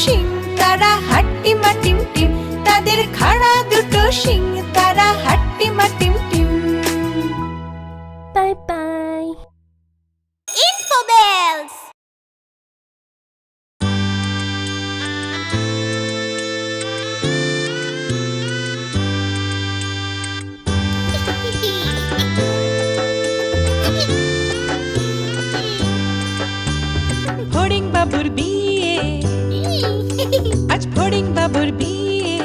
শিং, তারা হাট্টিমা টিম টিম। তাদের খাড়া দুটো শিং, তারা হাট্টিমা টিম টিম। Bye bye. Infobells! ফড়িং বাবুর বিয়ে, আজ ফড়িং বাবুর বিয়ে।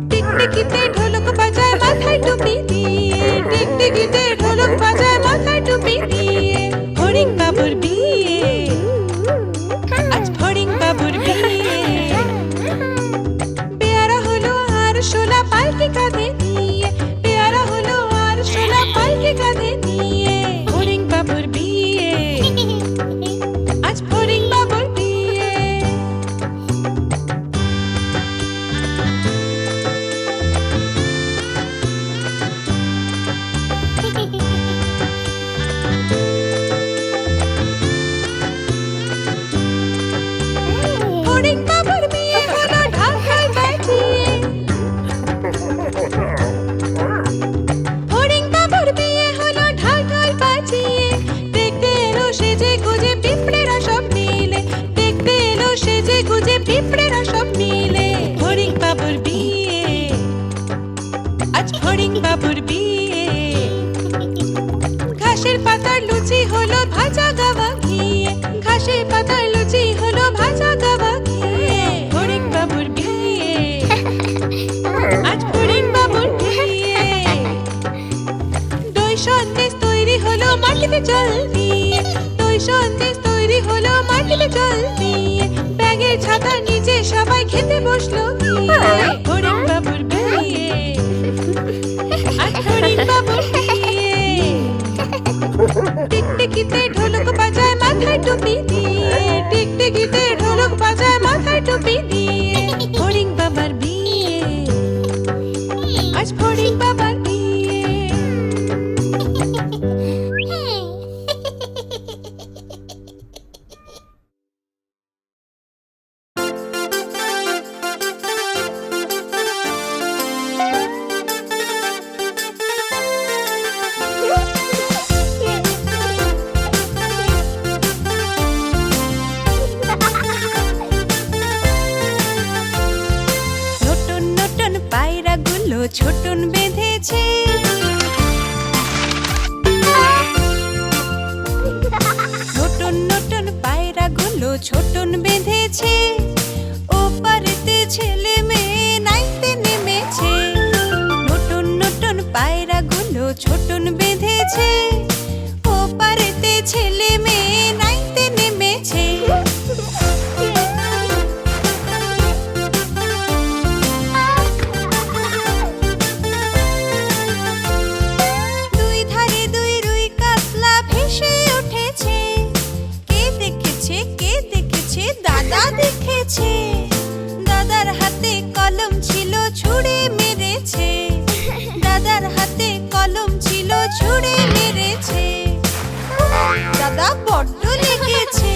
টিকটিকিতে ঢোলক বাজায় মাথায় টুপি দিয়ে, টিকটিকিতে ঢোলক বাজায় মাথায় টুপি দিয়ে। ফড়িং বাবুর বিয়ে, আজ ফড়িং বাবুর বিয়ে। পেয়ারা হলো আর শোলা পালকি কাঁধে নিয়ে, পেয়ারা হলো আর শোলা পালকি কাঁধে নিয়ে। ফড়িং বাবুর বিয়ে, আজ ফড়িং বাবুর বিয়ে। ফড়িং বাবুর বিয়ে হলো ঢাকায় বাজিয়ে। ফড়িং বাবুর বিয়ে হলো ঢাকায় বাজিয়ে। দেখতে এলো সেজে গুজে পিঁপড়েরা সব মিলে, দেখতে এলো সেজে গুজে পিঁপড়েরা সব মিলে। ফড়িং বাবুর বিয়ে, আজ ফড়িং বাবুর বিয়ে। ঘাসের পাতার লুচি হলো ভাজা গাওয়া ঘিয়ে, ঘাসের পাতার লুচি হলো ভাজা গাওয়া ঘিয়ে। ফড়িং বাবুর বিয়ে, আজ ফড়িং বাবুর বিয়ে। দই সন্দেশ তৈরি হলো মাটিতে জল দিয়ে, দই সন্দেশ তৈরি হলো মাটিতে জল দিয়ে। ব্যাগের ছাতার নিচে সবাই খেতে বসলো গিয়ে। ফড়িং বাবুর বিয়ে, আজ ফড়িং বাবুর বিয়ে। টিকটিকিতে ঢোলক বাজায় মাথায় টুপি দিয়ে, টিকটিকিতে ঢোলক বাজায় মাথায় টুপি দিয়ে। ফড়িং বাবার বিয়ে, আজ ফড়িং বাবার বিয়ে। নতুন নতুন পায়রাগুলো ছোটন বেঁধেছে, নতুন নতুন পায়রাগুলো ছোটন বেঁধেছে। ওপারেতে ছেলে মেয়ে নাইতে নেমেছে, নতুন নতুন পায়রাগুলো ছোটন বেঁধেছে। ওপারেতে ছেলে মেয়ে নাইতে নেমেছে। দুই ধারে দুই রুই কাতলা ভেসে উঠেছে। কে দেখেছে, কে দেখেছে? দাদা দেখেছে। দাদার হাতে কলম ছিল ছুঁড়ে মেরেছে, দাদার হাতে কলম ছিল ছুঁড়ে মেরেছে। দাদা বড্ড লেগেছে।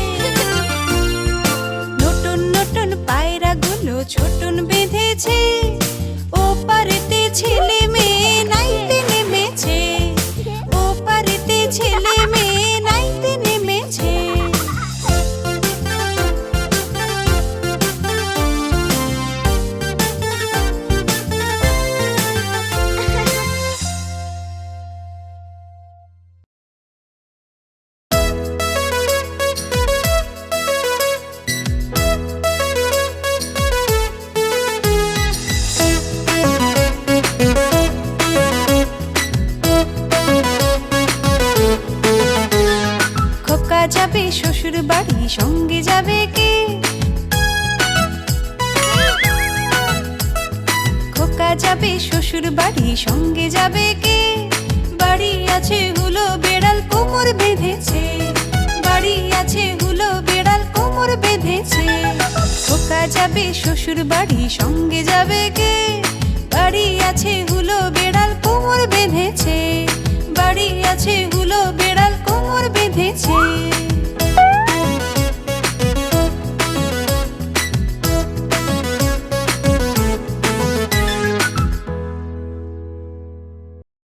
নতুন নতুন পায়রাগুলো ছোটন বেঁধেছে। ওপারেতে ছেলে মেয়ে নাইতে নেমেছে, ওপারেতে ছেলে মেয়ে নাইতে নেমেছে। খোকা যাবে শ্বশুর বাড়ি, সঙ্গে যাবে কে? খোকা যাবে শ্বশুর বাড়ি, সঙ্গে যাবে কে? বাড়ি আছে হুলো বেড়াল কোমর বেঁধেছে, বাড়ি আছে হুলো বেড়াল কোমর বেঁধেছে। খোকা যাবে শ্বশুর বাড়ি, সঙ্গে যাবে কে? বাড়ি আছে হুলো বেড়াল কোমর বেঁধেছে, বাড়ি আছে হুলো বেড়াল কোমর বেঁধেছে।